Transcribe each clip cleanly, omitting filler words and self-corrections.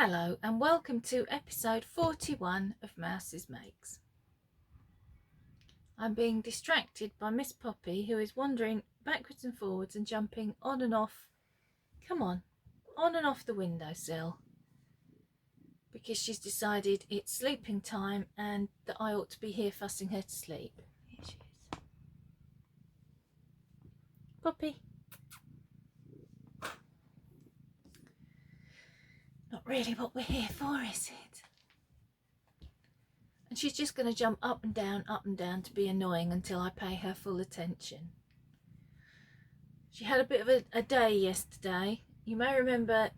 Hello and welcome to episode 41 of Mouse's Makes. I'm being distracted by Miss Poppy, who is wandering backwards and forwards and jumping on and off, on and off the windowsill, because she's decided it's sleeping time and that I ought to be here fussing her to sleep. Here she is. Poppy. Not really what we're here for, is it? And she's just going to jump up and down to be annoying until I pay her full attention. She had a bit of a day yesterday. You may remember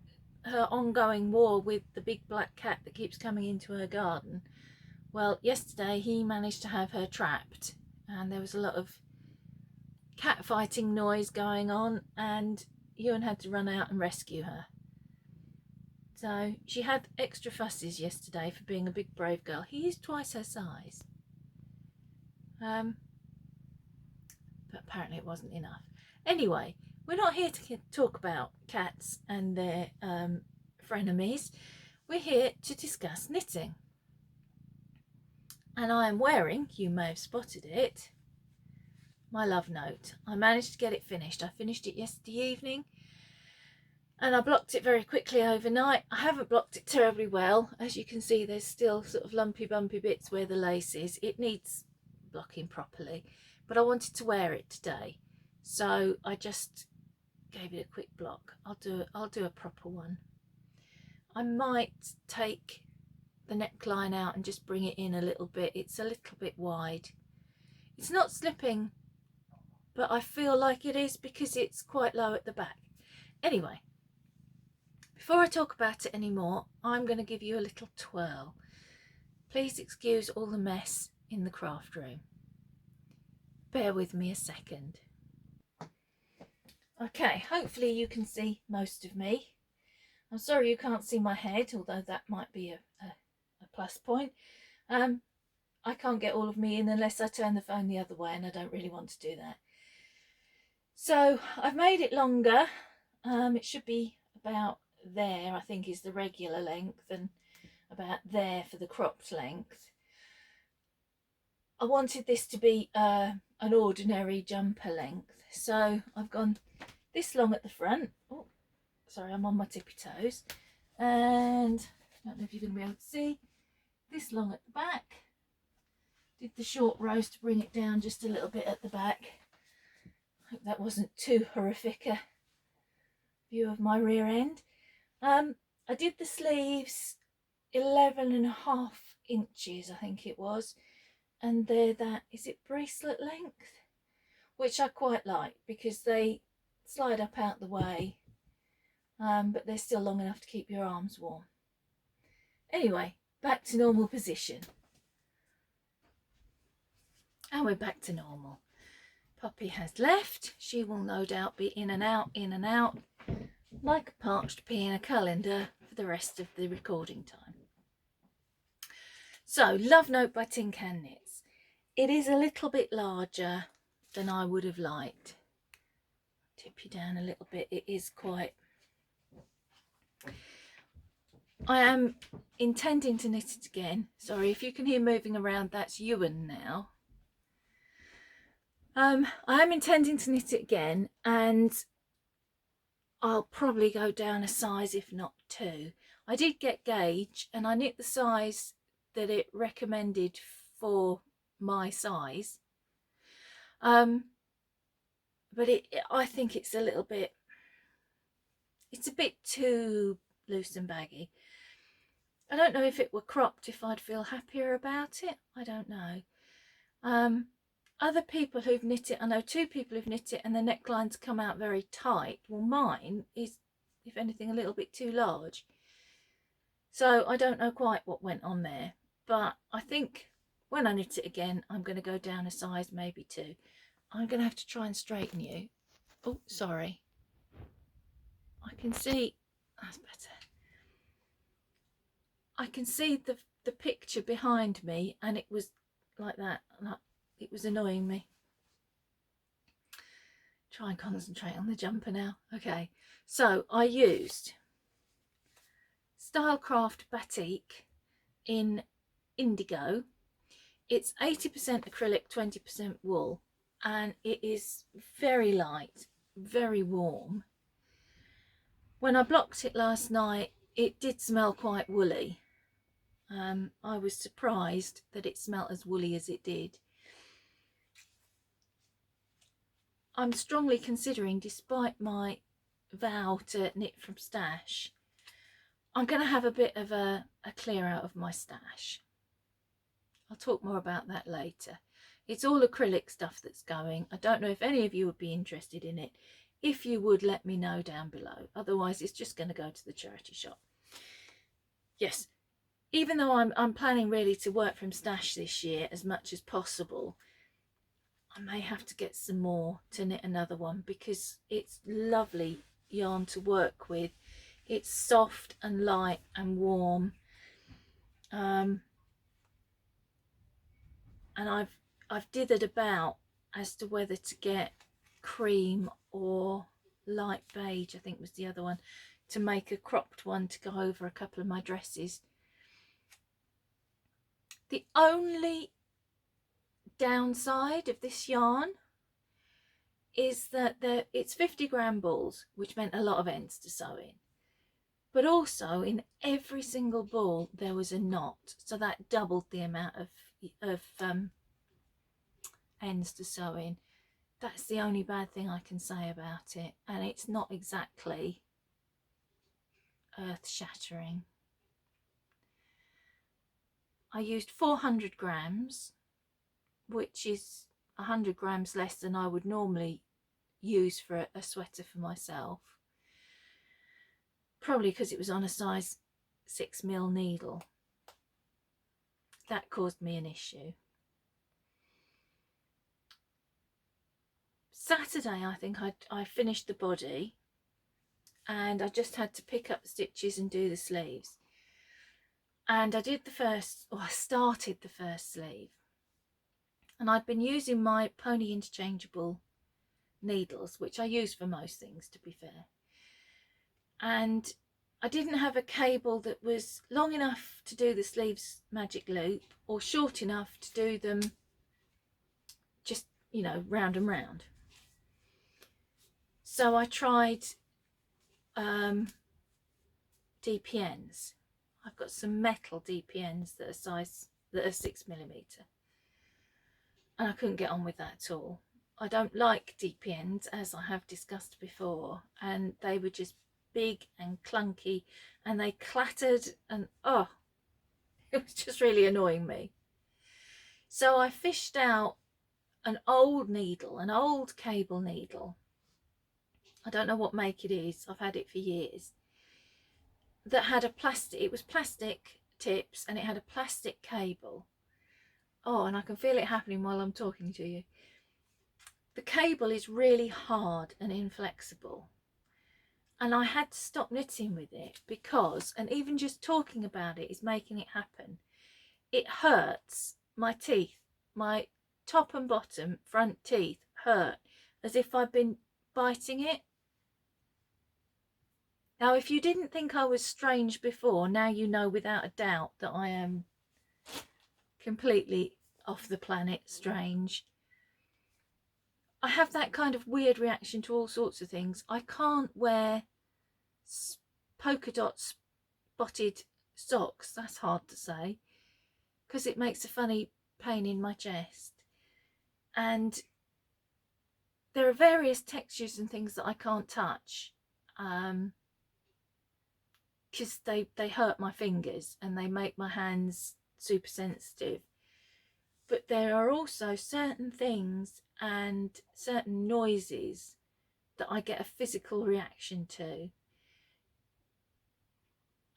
her ongoing war with the big black cat that keeps coming into her garden. Well, yesterday he managed to have her trapped and there was a lot of cat fighting noise going on and Ewan had to run out and rescue her. So she had extra fusses yesterday for being a big brave girl. He is twice her size. But apparently it wasn't enough. Anyway, we're not here to talk about cats and their frenemies. We're here to discuss knitting. And I am wearing, you may have spotted it, my love note. I managed to get it finished. I finished it yesterday evening. And I blocked it very quickly overnight. I haven't blocked it terribly well. As you can see, there's still sort of lumpy bumpy bits where the lace is. It needs blocking properly, but I wanted to wear it today. So I just gave it a quick block. I'll do a proper one. I might take the neckline out and just bring it in a little bit. It's a little bit wide. It's not slipping, but I feel like it is because it's quite low at the back. Anyway. Before I talk about it anymore, I'm going to give you a little twirl. Please excuse all the mess in the craft room. Bear with me a second. Okay, hopefully you can see most of me. I'm sorry you can't see my head, although that might be a plus point. I can't get all of me in unless I turn the phone the other way, and I don't really want to do that. So I've made it longer. It should be about there, I think, is the regular length, and about there for the cropped length. I wanted this to be an ordinary jumper length, so I've gone this long at the front. Oh, sorry, I'm on my tippy toes. And I don't know if you're going to be able to see. This long at the back. Did the short rows to bring it down just a little bit at the back. Hope that wasn't too horrific a view of my rear end. I did the sleeves 11.5 inches, I think it was, and they're that, is it bracelet length? Which I quite like because they slide up out the way, but they're still long enough to keep your arms warm. Anyway, back to normal position. And we're back to normal. Poppy has left. She will no doubt be in and out, like a parched pea in a colander for the rest of the recording time. So, Love Note by Tin Can Knits. It is a little bit larger than I would have liked. Tip you down a little bit. It is quite... I am intending to knit it again. Sorry, if you can hear moving around, that's Ewan now. I am intending to knit it again, and I'll probably go down a size, if not two. I did get gauge and I knit the size that it recommended for my size. But I think it's a little bit, it's a bit too loose and baggy. I don't know if it were cropped if I'd feel happier about it. I don't know. Other people who've knit it, I know 2 people who've knit it and the necklines come out very tight. Well, mine is, if anything, a little bit too large. So I don't know quite what went on there. But I think when I knit it again, I'm going to go down a size, maybe 2. I'm going to have to try and straighten you. Oh, sorry. I can see, that's better. I can see the picture behind me and it was like that. It was annoying me. Try and concentrate on the jumper now. Okay, so I used Stylecraft Batik in indigo. It's 80% acrylic, 20% wool, and it is very light, very warm. When I blocked it last night, it did smell quite woolly. I was surprised that it smelled as woolly as it did. I'm strongly considering, despite my vow to knit from stash, I'm going to have a bit of a clear out of my stash. I'll talk more about that later. It's all acrylic stuff that's going. I don't know if any of you would be interested in it. If you would, let me know down below. Otherwise, it's just going to go to the charity shop. Yes, even though I'm planning really to work from stash this year as much as possible, I may have to get some more to knit another one, because it's lovely yarn to work with. It's soft and light and warm. And I've dithered about as to whether to get cream or light beige, I think was the other one, to make a cropped one to go over a couple of my dresses. The only downside of this yarn is that it's 50-gram balls, which meant a lot of ends to sew in, but also in every single ball there was a knot, so that doubled the amount of ends to sew in. That's the only bad thing I can say about it, and it's not exactly earth-shattering. I used 400 grams, which is 100 grams less than I would normally use for a sweater for myself, probably because it was on a size 6mm needle. That caused me an issue. Saturday, I think I finished the body, and I just had to pick up the stitches and do the sleeves. And I started the first sleeve, and I'd been using my pony interchangeable needles, which I use for most things, to be fair, and I didn't have a cable that was long enough to do the sleeves magic loop or short enough to do them just, you know, round and round. So I tried DPNs. I've got some metal DPNs that are 6mm, and I couldn't get on with that at all. I don't like DPNs, as I have discussed before, and they were just big and clunky, and they clattered, and oh, it was just really annoying me. So I fished out an old needle, an old cable needle. I don't know what make it is, I've had it for years, that had it was plastic tips, and it had a plastic cable. Oh, and I can feel it happening while I'm talking to you. The cable is really hard and inflexible, and I had to stop knitting with it because, and even just talking about it is making it happen, it hurts my teeth. My top and bottom front teeth hurt as if I've been biting it. Now, if you didn't think I was strange before, now you know without a doubt that I am completely off the planet strange. I have that kind of weird reaction to all sorts of things. I can't wear polka dot spotted socks, that's hard to say, because it makes a funny pain in my chest. And there are various textures and things that I can't touch, because they hurt my fingers and they make my hands super sensitive. But there are also certain things and certain noises that I get a physical reaction to,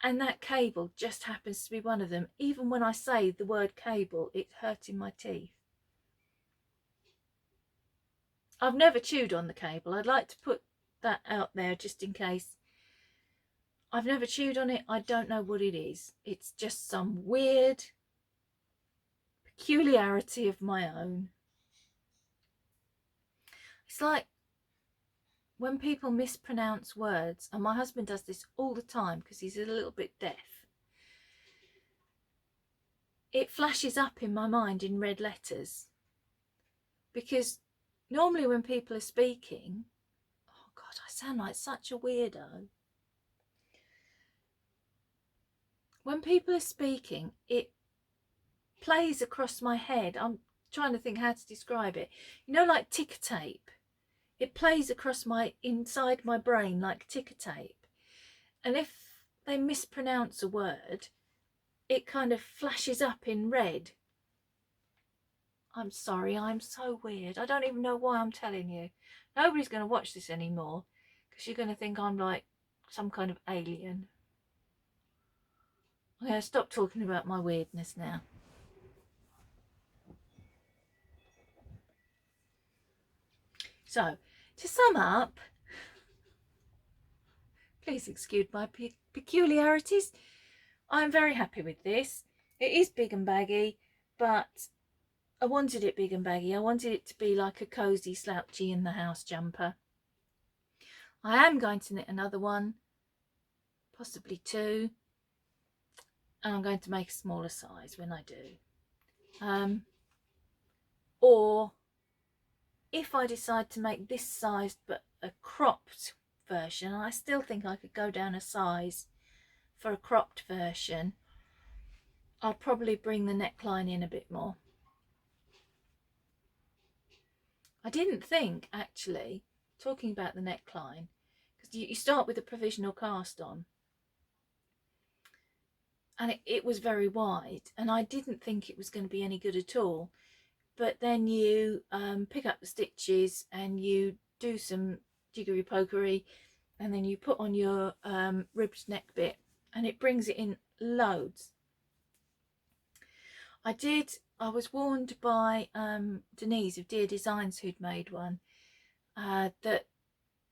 and that cable just happens to be one of them. Even when I say the word cable, it's hurting my teeth. I've never chewed on the cable. I'd like to put that out there just in case. I've never chewed on it. I don't know what it is. It's just some weird peculiarity of my own. It's like when people mispronounce words, and my husband does this all the time because he's a little bit deaf, it flashes up in my mind in red letters. Because normally when people are speaking, oh God, I sound like such a weirdo. When people are speaking, it plays across my head. I'm trying to think how to describe it. You know, like ticker tape. It plays across inside my brain like ticker tape. And if they mispronounce a word, it kind of flashes up in red. I'm sorry, I'm so weird. I don't even know why I'm telling you. Nobody's going to watch this anymore because you're going to think I'm like some kind of alien. I'm going to stop talking about my weirdness now. So, to sum up, please excuse my peculiarities. I'm very happy with this. It is big and baggy, but I wanted it big and baggy. I wanted it to be like a cosy, slouchy in the house jumper. I am going to knit another one, possibly two, and I'm going to make a smaller size when I do. Or if I decide to make this size but a cropped version, I still think I could go down a size for a cropped version. I'll probably bring the neckline in a bit more. I didn't think, actually, talking about the neckline, because you start with a provisional cast on, and it was very wide, and I didn't think it was going to be any good at all. But then you pick up the stitches and you do some jiggery pokery, and then you put on your ribbed neck bit, and it brings it in loads. I was warned by Denise of Dear Designs, who'd made one, that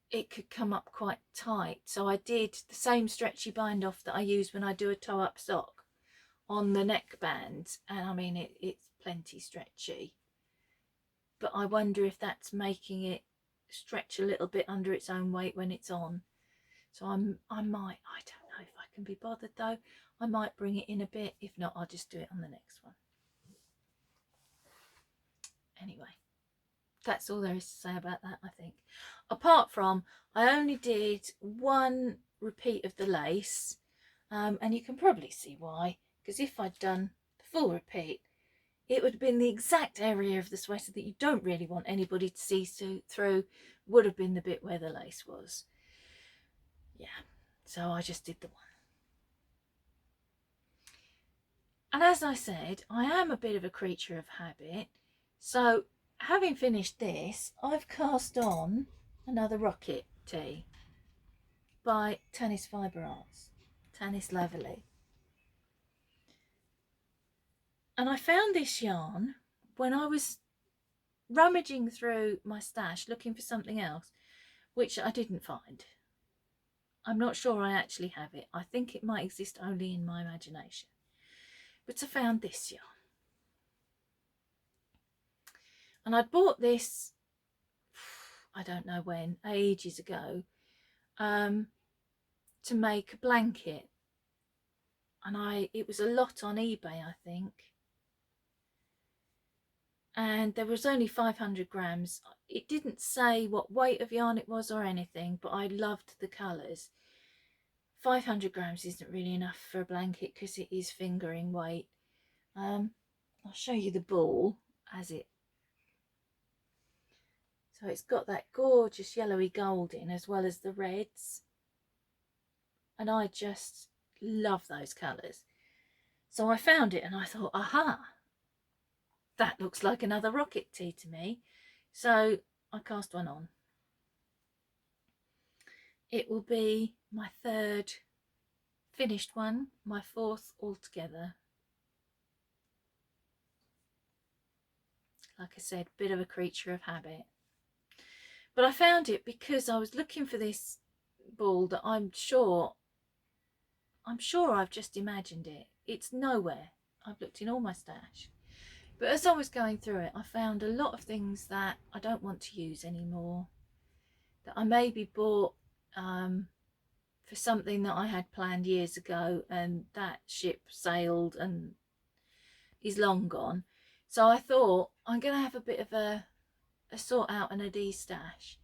it could come up quite tight. So I did the same stretchy bind off that I use when I do a toe up sock on the neckband, and I mean it's plenty stretchy. But I wonder if that's making it stretch a little bit under its own weight when it's on. So I don't know if I can be bothered though. I might bring it in a bit. If not, I'll just do it on the next one. Anyway, that's all there is to say about that, I think. Apart from, I only did one repeat of the lace, and you can probably see why, because if I'd done the full repeat, it would have been the exact area of the sweater that you don't really want anybody to see through, would have been the bit where the lace was. Yeah, so I just did the one. And as I said, I am a bit of a creature of habit. So having finished this, I've cast on another rocket tee by Tanis Fibre Arts, Tanis Laverley. And I found this yarn when I was rummaging through my stash looking for something else, which I didn't find. I'm not sure I actually have it. I think it might exist only in my imagination. But I found this yarn. And I'd bought this, I don't know when, ages ago, to make a blanket. And it was a lot on eBay, I think. And there was only 500 grams. It didn't say what weight of yarn it was or anything, but I loved the colours. 500 grams isn't really enough for a blanket because it is fingering weight. I'll show you the ball as it. So it's got that gorgeous yellowy gold in as well as the reds. And I just love those colours. So I found it and I thought, aha, that looks like another rocket tee to me. So I cast one on. It will be my third finished one, my fourth altogether. Like I said, bit of a creature of habit. But I found it because I was looking for this ball that I'm sure I've just imagined it. It's nowhere. I've looked in all my stash. But as I was going through it, I found a lot of things that I don't want to use anymore. that I maybe bought for something that I had planned years ago, and that ship sailed and is long gone. So I thought I'm going to have a bit of a sort out and a de-stash.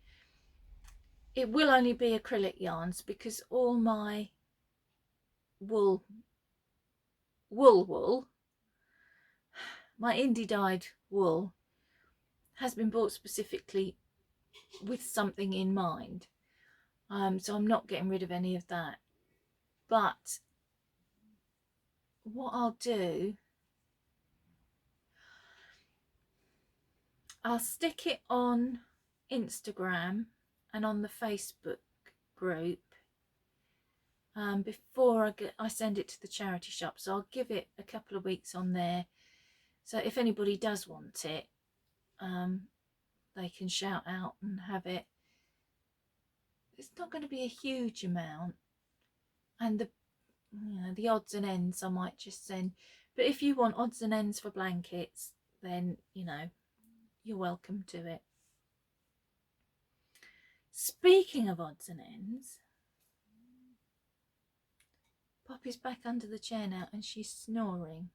It will only be acrylic yarns because all my wool, my indie dyed wool has been bought specifically with something in mind. So I'm not getting rid of any of that. But what I'll do, I'll stick it on Instagram and on the Facebook group before I send it to the charity shop. So I'll give it a couple of weeks on there. So if anybody does want it, they can shout out and have it. It's not going to be a huge amount, and the odds and ends I might just send. But if you want odds and ends for blankets, then you're welcome to it. Speaking of odds and ends, Poppy's back under the chair now and she's snoring.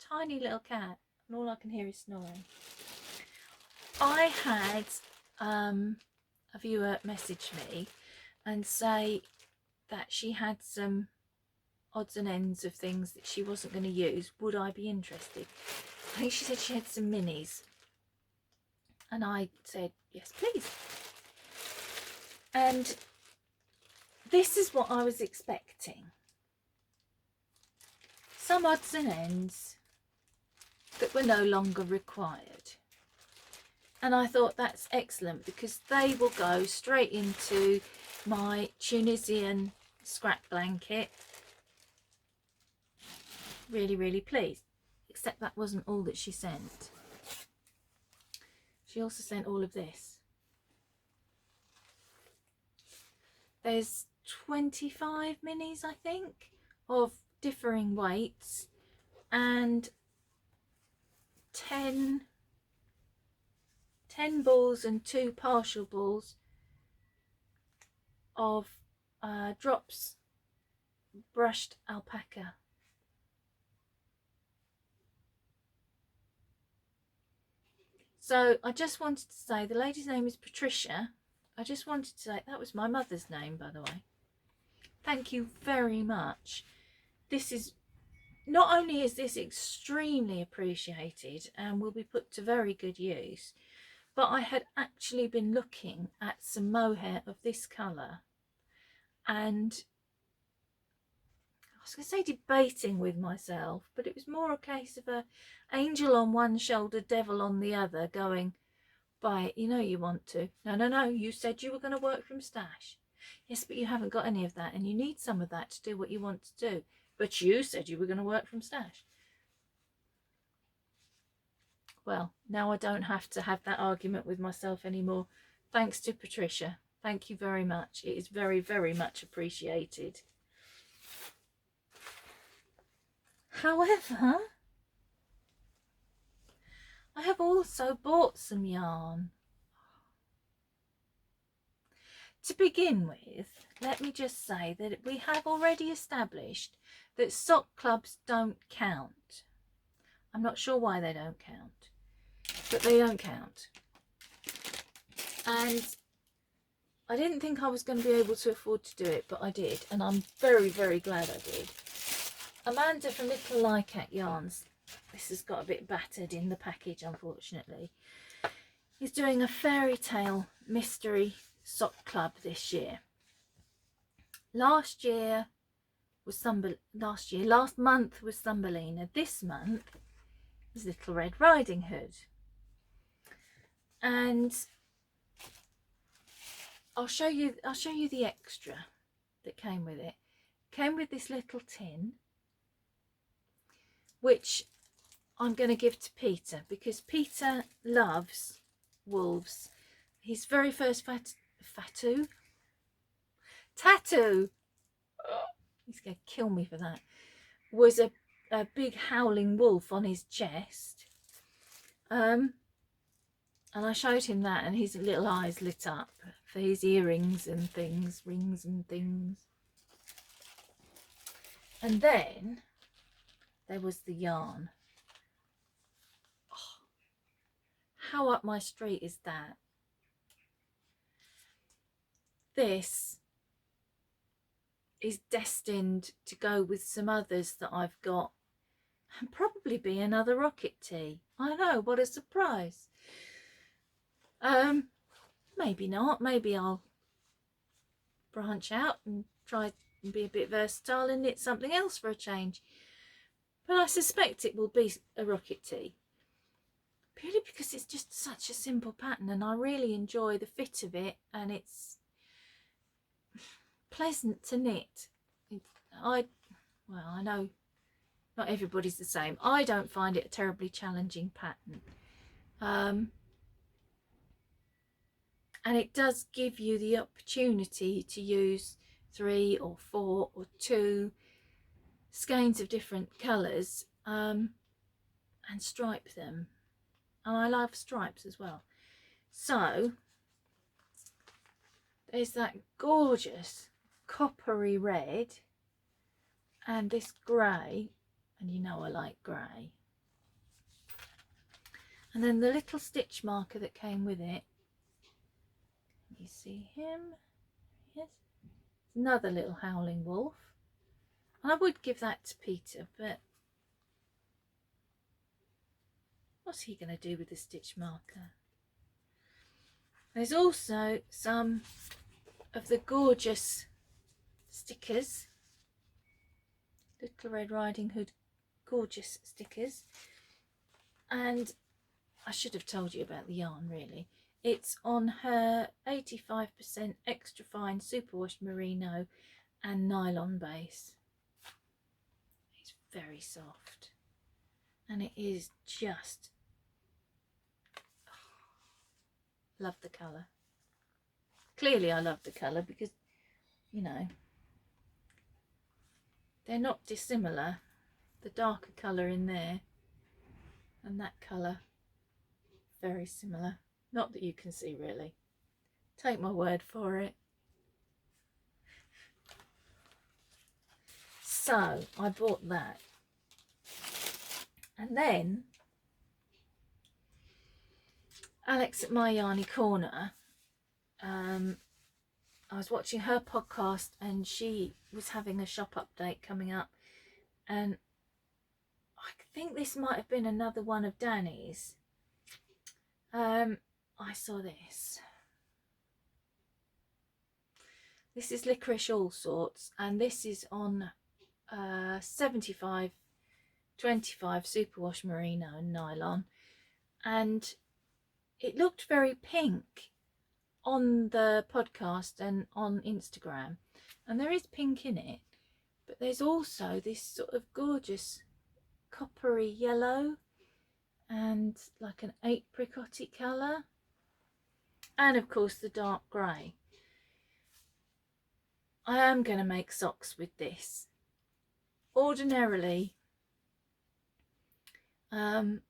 Tiny little cat, and all I can hear is snoring. I had a viewer message me and say that she had some odds and ends of things that she wasn't going to use. Would I be interested? I think she said she had some minis, and I said yes please. And this is what I was expecting: some odds and ends that were no longer required. And I thought that's excellent because they will go straight into my Tunisian scrap blanket. Really, really pleased. Except that wasn't all that she sent. She also sent all of this. There's 25 minis, I think, of differing weights, and 10 balls and 2 partial balls of drops brushed alpaca. So I just wanted to say, the lady's name is Patricia. I just wanted to say, that was my mother's name, by the way. Thank you very much. This is, not only is this extremely appreciated and will be put to very good use, but I had actually been looking at some mohair of this colour, and I was going to say debating with myself, but it was more a case of a angel on one shoulder, devil on the other, going, buy it, you know you want to. No, you said you were going to work from stash. Yes, but you haven't got any of that, and you need some of that to do what you want to do. But you said you were going to work from stash. Well, now I don't have to have that argument with myself anymore. Thanks to Patricia. Thank you very much. It is very, very much appreciated. However, I have also bought some yarn. To begin with, let me just say that we have already established that sock clubs don't count. I'm not sure why they don't count, but they don't count. And I didn't think I was going to be able to afford to do it, but I did, and I'm very, very glad I did. Amanda from Little Lycat Yarns, this has got a bit battered in the package unfortunately, is doing a fairy tale mystery sock club this year. Last month was Thumbelina. This month is Little Red Riding Hood. And I'll show you the extra that came with it. Came with this little tin, which I'm going to give to Peter because Peter loves wolves. His very first tattoo, he's going to kill me for that, was a big howling wolf on his chest. And And I showed him that, and his little eyes lit up for his earrings and things, rings and things. And then there was the yarn. Oh, how up my street is that? This is destined to go with some others that I've got and probably be another rocket tea. I know, what a surprise. Maybe not. Maybe I'll branch out and try and be a bit versatile and knit something else for a change. But I suspect it will be a rocket tea. Purely because it's just such a simple pattern and I really enjoy the fit of it and it's pleasant to knit. I know not everybody's the same. I don't find it a terribly challenging pattern. And it does give you the opportunity to use 3 or 4 or 2 skeins of different colours and stripe them. And I love stripes as well. So there's that gorgeous coppery red and this grey, and you know I like grey. And then the little stitch marker that came with it. You see him? Yes. Another little howling wolf. And I would give that to Peter, but what's he going to do with the stitch marker? There's also some of the gorgeous stickers. Little Red Riding Hood gorgeous stickers. And I should have told you about the yarn really. It's on her 85% extra fine superwash merino and nylon base. It's very soft and it is just, oh, love the colour. Clearly I love the colour because, you know, they're not dissimilar. The darker colour in there and that colour, very similar. Not that you can see really. Take my word for it. So I bought that. And then Alex at My Yarny Corner, I was watching her podcast and she was having a shop update coming up. And I think this might have been another one of Danny's. I saw this. This is Licorice All Sorts, and this is on 75/25 superwash merino and nylon, and it looked very pink on the podcast and on Instagram, and there is pink in it, but there's also this sort of gorgeous coppery yellow and like an apricot-y colour, and of course the dark grey. I am going to make socks with this. Ordinarily, sort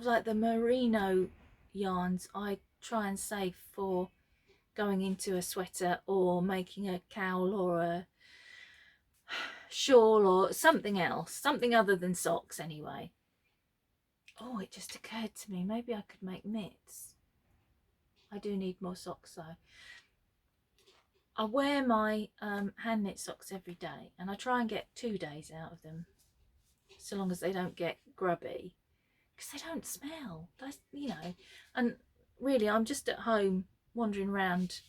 of like the merino yarns I try and save for going into a sweater or making a cowl or a shawl or something else, something other than socks anyway. Oh, it just occurred to me, maybe I could make mitts. I do need more socks though. I wear my hand knit socks every day and I try and get 2 days out of them, so long as they don't get grubby, because they don't smell. That's, you know, and really I'm just at home wandering around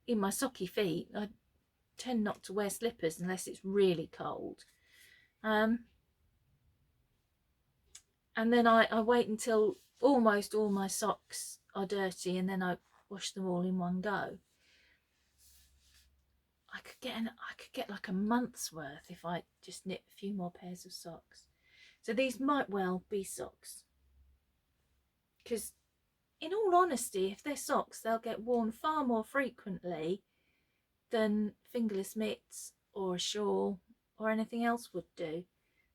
in my socky feet. I tend not to wear slippers unless it's really cold. And then I wait until almost all my socks are dirty and then I wash them all in one go. I could get like a month's worth if I just knit a few more pairs of socks. So these might well be socks, because in all honesty, if they're socks, they'll get worn far more frequently than fingerless mitts or a shawl or anything else would do.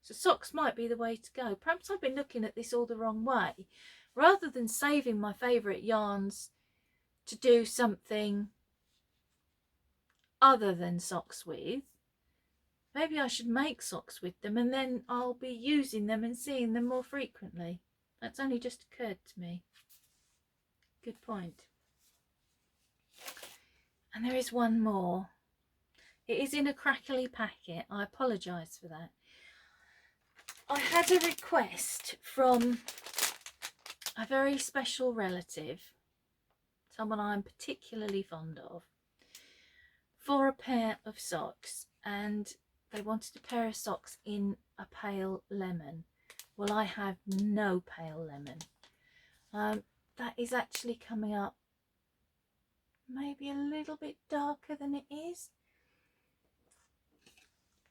So socks might be the way to go. Perhaps I've been looking at this all the wrong way. Rather than saving my favourite yarns to do something other than socks with, maybe I should make socks with them, and then I'll be using them and seeing them more frequently. That's only just occurred to me. Good point. And there is one more. It is in a crackly packet. I apologise for that. I had a request from a very special relative, someone I'm particularly fond of, for a pair of socks, and they wanted a pair of socks in a pale lemon. Well, I have no pale lemon. That is actually coming up maybe a little bit darker than it is.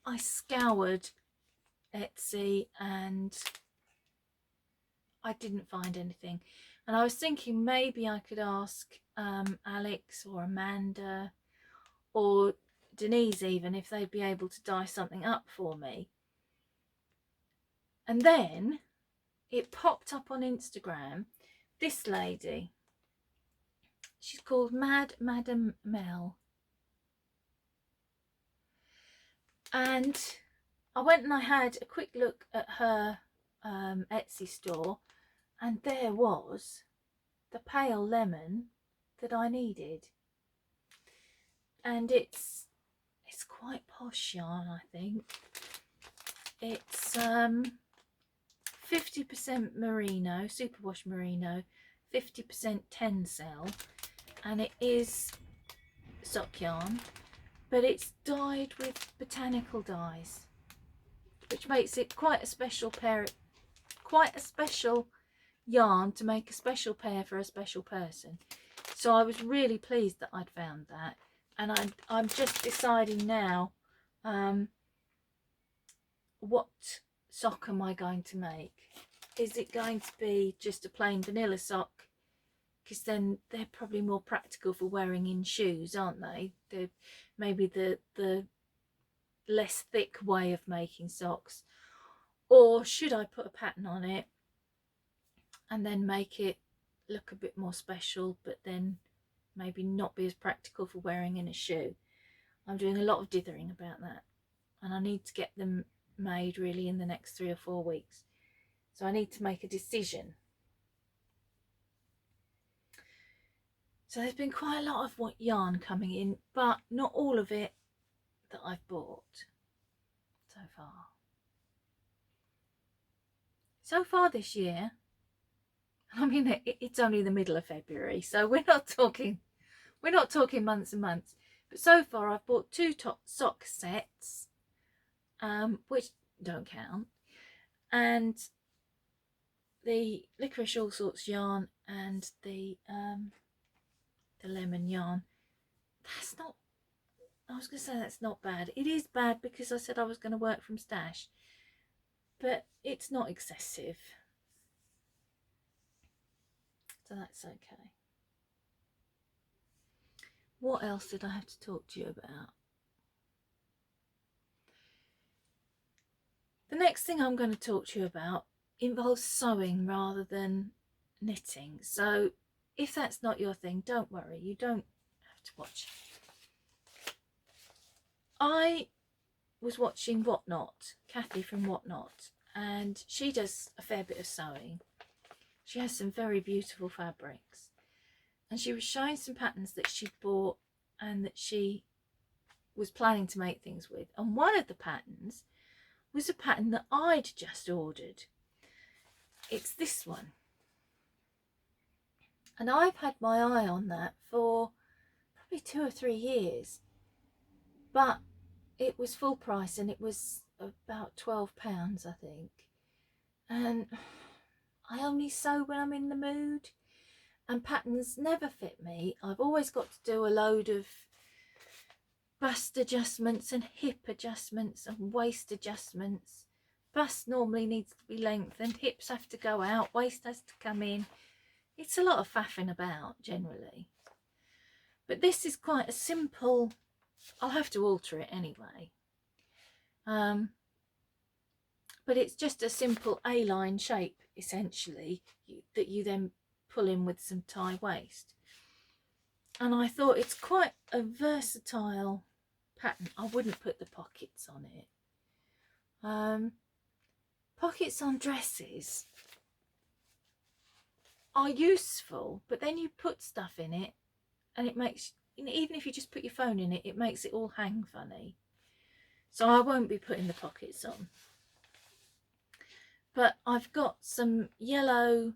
I scoured Etsy and I didn't find anything, and I was thinking maybe I could ask Alex or Amanda or Denise even if they'd be able to dye something up for me. And then it popped up on Instagram, this lady, she's called Mad Madam Mel, and I went and I had a quick look at her Etsy store, and there was the pale lemon that I needed. And it's quite posh yarn, I think. It's 50% merino, superwash merino, 50% tencel, and it is sock yarn, but it's dyed with botanical dyes, which makes it quite a special pair, quite a special yarn to make a special pair for a special person. So I was really pleased that I'd found that, and I'm just deciding now what sock am I going to make. Is it going to be just a plain vanilla sock, because then they're probably more practical for wearing in shoes, aren't they? They're maybe the less thick way of making socks. Or should I put a pattern on it and then make it look a bit more special, but then maybe not be as practical for wearing in a shoe? I'm doing a lot of dithering about that, and I need to get them made really in the next 3 or 4 weeks. So I need to make a decision. So there's been quite a lot of yarn coming in, but not all of it that I've bought so far. So far this year, I mean, it's only the middle of February, so we're not talking months and months. But so far I've bought 2 top sock sets, which don't count, and the licorice all sorts yarn and the lemon yarn. That's not, I was going to say that's not bad. It is bad because I said I was going to work from stash, but it's not excessive, so that's okay. What else did I have to talk to you about? The next thing I'm going to talk to you about involves sewing rather than knitting. So if that's not your thing, don't worry, you don't have to watch. I was watching Whatnot, Kathy from Whatnot, and she does a fair bit of sewing. She has some very beautiful fabrics, and she was showing some patterns that she'd bought and that she was planning to make things with. And one of the patterns was a pattern that I'd just ordered. It's this one, and I've had my eye on that for probably 2 or 3 years, but it was full price and it was about £12, I think. And I only sew when I'm in the mood, and patterns never fit me. I've always got to do a load of bust adjustments and hip adjustments and waist adjustments. Bust normally needs to be lengthened, hips have to go out, waist has to come in. It's a lot of faffing about generally. But this is quite a simple, I'll have to alter it anyway. But but it's just a simple A-line shape essentially that you then pull in with some tie waist. And I thought it's quite a versatile pattern. I wouldn't put the pockets on it. Pockets on dresses are useful, but then you put stuff in it and it makes, even if you just put your phone in it, it makes it all hang funny. So I won't be putting the pockets on. But I've got some yellow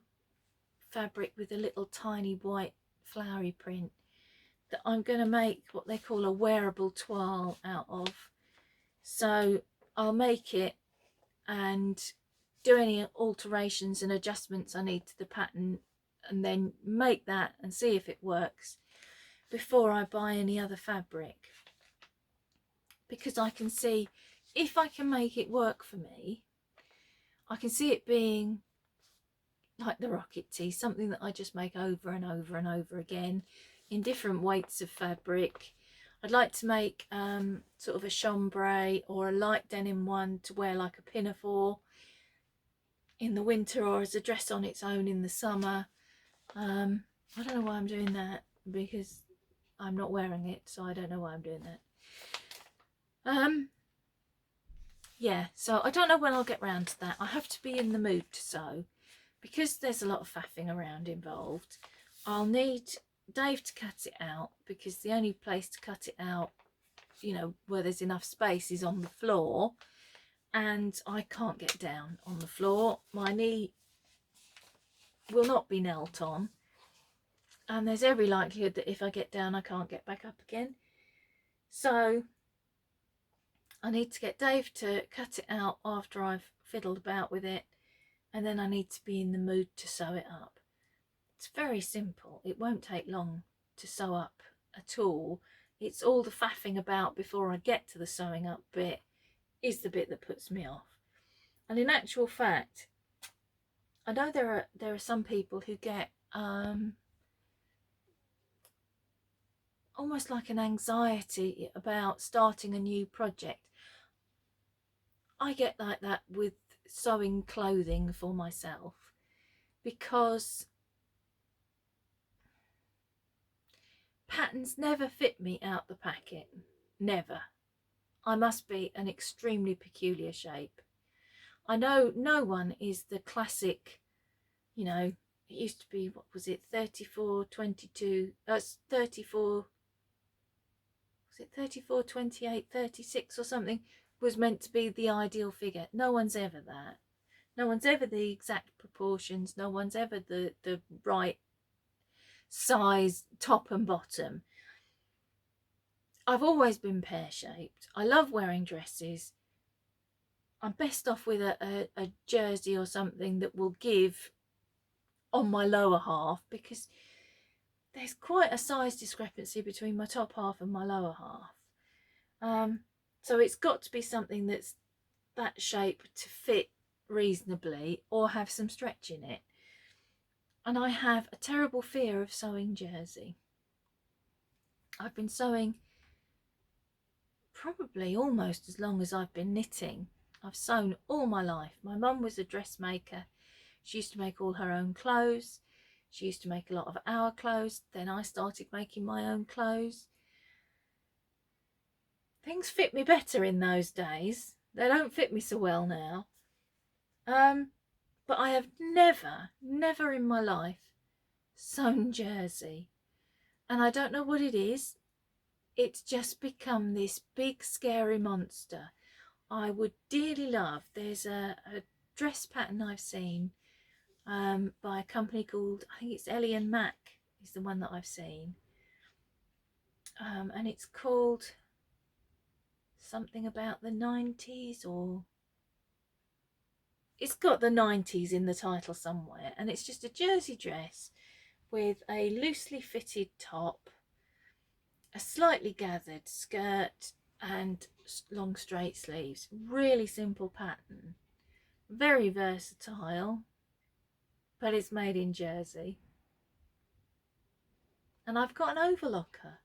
fabric with a little tiny white flowery print that I'm going to make what they call a wearable toile out of. So I'll make it and do any alterations and adjustments I need to the pattern, and then make that and see if it works before I buy any other fabric, because I can see if I can make it work for me. I can see it being like the rocket tee, something that I just make over and over and over again in different weights of fabric. I'd like to make sort of a chambray or a light denim one to wear like a pinafore in the winter, or as a dress on its own in the summer. I don't know why I'm doing that, because I'm not wearing it, so I don't know why I'm doing that. Yeah, so I don't know when I'll get round to that. I have to be in the mood to sew, because there's a lot of faffing around involved. I'll need Dave to cut it out, because the only place to cut it out, you know, where there's enough space is on the floor, and I can't get down on the floor. My knee will not be knelt on, and there's every likelihood that if I get down I can't get back up again. So I need to get Dave to cut it out after I've fiddled about with it, and then I need to be in the mood to sew it up. It's very simple. It won't take long to sew up at all. It's all the faffing about before I get to the sewing up bit is the bit that puts me off. And in actual fact, I know there are some people who get almost like an anxiety about starting a new project. I get like that with sewing clothing for myself, because patterns never fit me out the packet. Never. I must be an extremely peculiar shape. I know no one is the classic, you know, it used to be, what was it, 34, 22, that's 34, was it 34, 28, 36 or something, was meant to be the ideal figure. No one's ever that. No one's ever the exact proportions. No one's ever the right size, top and bottom. I've always been pear-shaped. I love wearing dresses. I'm best off with a jersey or something that will give on my lower half, because there's quite a size discrepancy between my top half and my lower half. So it's got to be something that's that shape to fit reasonably or have some stretch in it. And I have a terrible fear of sewing jersey. I've been sewing probably almost as long as I've been knitting. I've sewn all my life. My mum was a dressmaker. She used to make all her own clothes. She used to make a lot of our clothes. Then I started making my own clothes. Things fit me better in those days. They don't fit me so well now. But I have never in my life sewn jersey. And I don't know what it is. It's just become this big scary monster. I would dearly love, there's a dress pattern I've seen by a company called, I think it's Ellie and Mac is the one that I've seen. And it's called something about the 90s, or it's got the 90s in the title somewhere, and it's just a jersey dress with a loosely fitted top, a slightly gathered skirt and long straight sleeves. Really simple pattern, very versatile, but it's made in Jersey. And I've got an overlocker.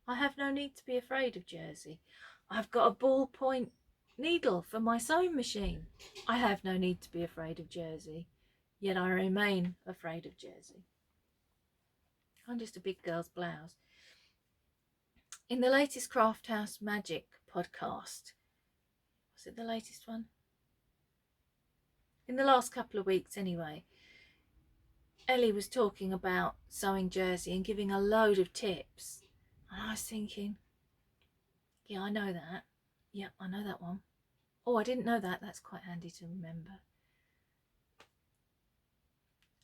I have no need to be afraid of jersey. I've got a ballpoint needle for my sewing machine. I have no need to be afraid of jersey, yet I remain afraid of jersey. I'm just a big girl's blouse. In the latest Craft House Magic podcast, was it the latest one? In the last couple of weeks anyway, Ellie was talking about sewing jersey and giving a load of tips. And I was thinking, yeah, I know that. Yeah, I know that one. Oh, I didn't know that. That's quite handy to remember.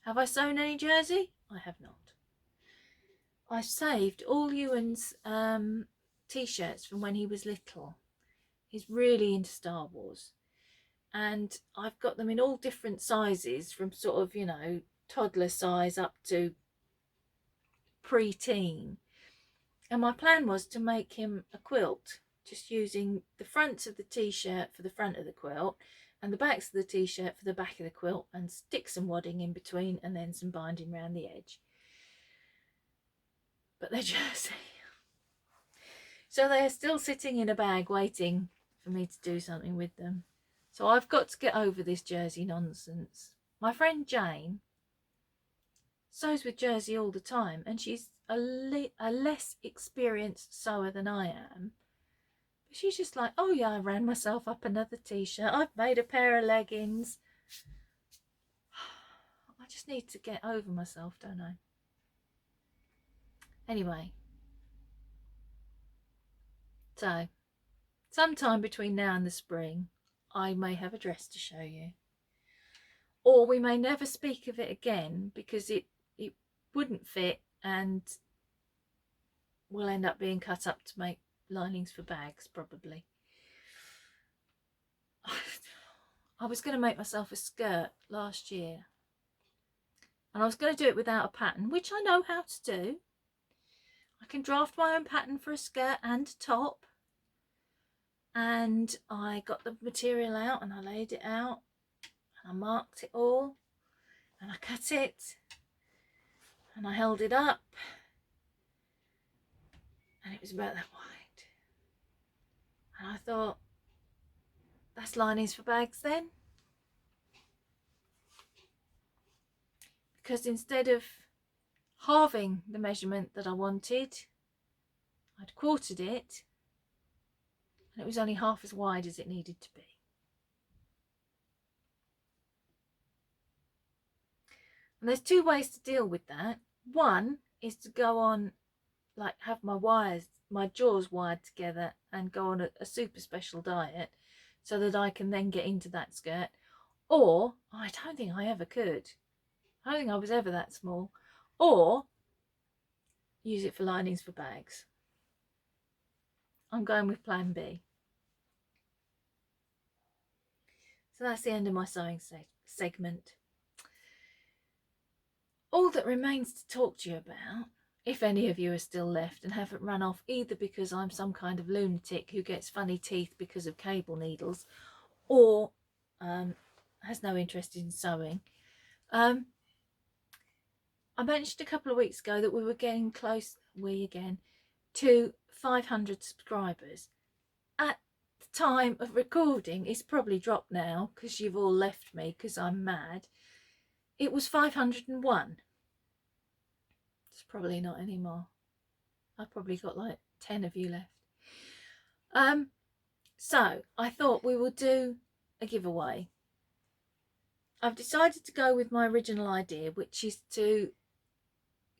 Have I sewn any jersey? I have not. I saved all Ewan's t-shirts from when he was little. He's really into Star Wars. And I've got them in all different sizes, from sort of, you know, toddler size up to pre-teen. And my plan was to make him a quilt, just using the fronts of the t-shirt for the front of the quilt and the backs of the t-shirt for the back of the quilt, and stick some wadding in between and then some binding around the edge. But they're jersey. So they are still sitting in a bag waiting for me to do something with them. So I've got to get over this jersey nonsense. My friend Jane sews with jersey all the time, and she's a less experienced sewer than I am. But she's just like, oh yeah, I ran myself up another t-shirt. I've made a pair of leggings. I just need to get over myself, don't I? Anyway. So, sometime between now and the spring, I may have a dress to show you. Or we may never speak of it again, because it wouldn't fit and will end up being cut up to make linings for bags, probably. I was going to make myself a skirt last year. And I was going to do it without a pattern, which I know how to do. I can draft my own pattern for a skirt and a top. And I got the material out and I laid it out. And I marked it all. And I cut it. And I held it up. And it was about that wide. And I thought, that's linings for bags then. Because instead of halving the measurement that I wanted, I'd quartered it. And it was only half as wide as it needed to be. And there's two ways to deal with that. One is to go on, like, have my jaws wired together and go on a super special diet so that I can then get into that skirt. Or, I don't think I ever could. I don't think I was ever that small. Or, use it for linings for bags. I'm going with plan B. So that's the end of my sewing segment. All that remains to talk to you about, if any of you are still left and haven't run off either because I'm some kind of lunatic who gets funny teeth because of cable needles, or has no interest in sewing. I mentioned a couple of weeks ago that we were getting close, to 500 subscribers. At the time of recording, it's probably dropped now because you've all left me because I'm mad. It was 501. It's probably not anymore. I've probably got like 10 of you left. So I thought we will do a giveaway. I've decided to go with my original idea, which is to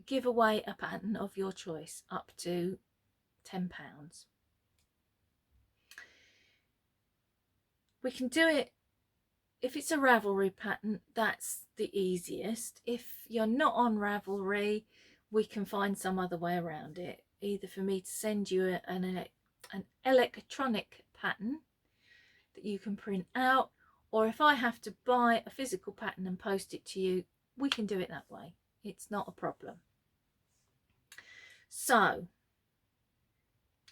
give away a pattern of your choice up to £10. We can do it. If it's a Ravelry pattern, that's the easiest. If you're not on Ravelry, we can find some other way around it. Either for me to send you an electronic pattern that you can print out, or if I have to buy a physical pattern and post it to you, we can do it that way. It's not a problem. So,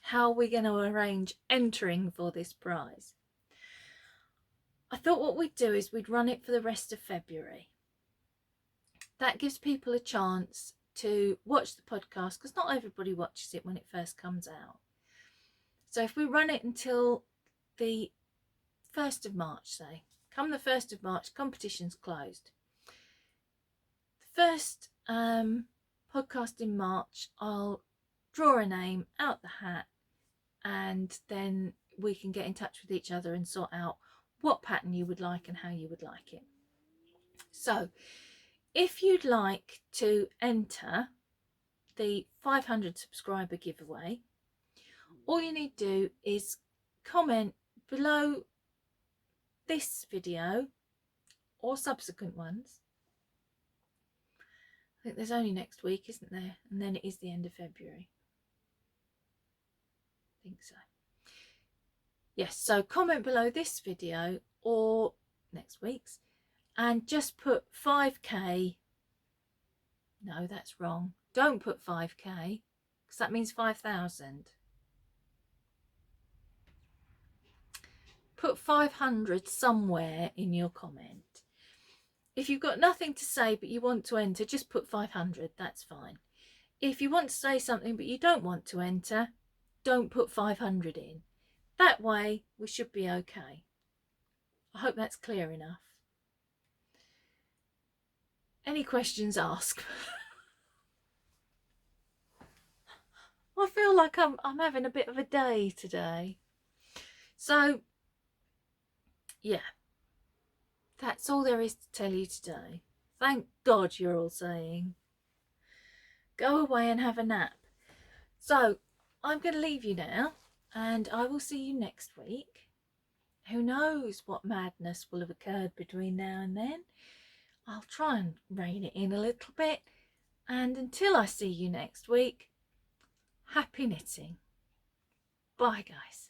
how are we going to arrange entering for this prize? I thought what we'd do is we'd run it for the rest of February. That gives people a chance to watch the podcast, because not everybody watches it when it first comes out. So if we run it until the 1st of March, say. Come the 1st of March, competition's closed. The first podcast in March, I'll draw a name out the hat, and then we can get in touch with each other and sort out what pattern you would like and how you would like it. So if you'd like to enter the 500 subscriber giveaway, all you need to do is comment below this video or subsequent ones. I think there's only next week, isn't there? And then it is the end of February. I think so. Yes, so comment below this video or next week's and just put 5k. No, that's wrong. Don't put 5k because that means 5,000. Put 500 somewhere in your comment. If you've got nothing to say but you want to enter, just put 500. That's fine. If you want to say something but you don't want to enter, don't put 500 in. That way we should be okay. I hope that's clear enough. Any questions, ask. I feel like I'm having a bit of a day today. So, yeah, that's all there is to tell you today. Thank God you're all saying, go away and have a nap. So, I'm going to leave you now, and I will see you next week. Who knows what madness will have occurred between now and then. I'll try and rein it in a little bit. And until I see you next week, happy knitting. Bye, guys.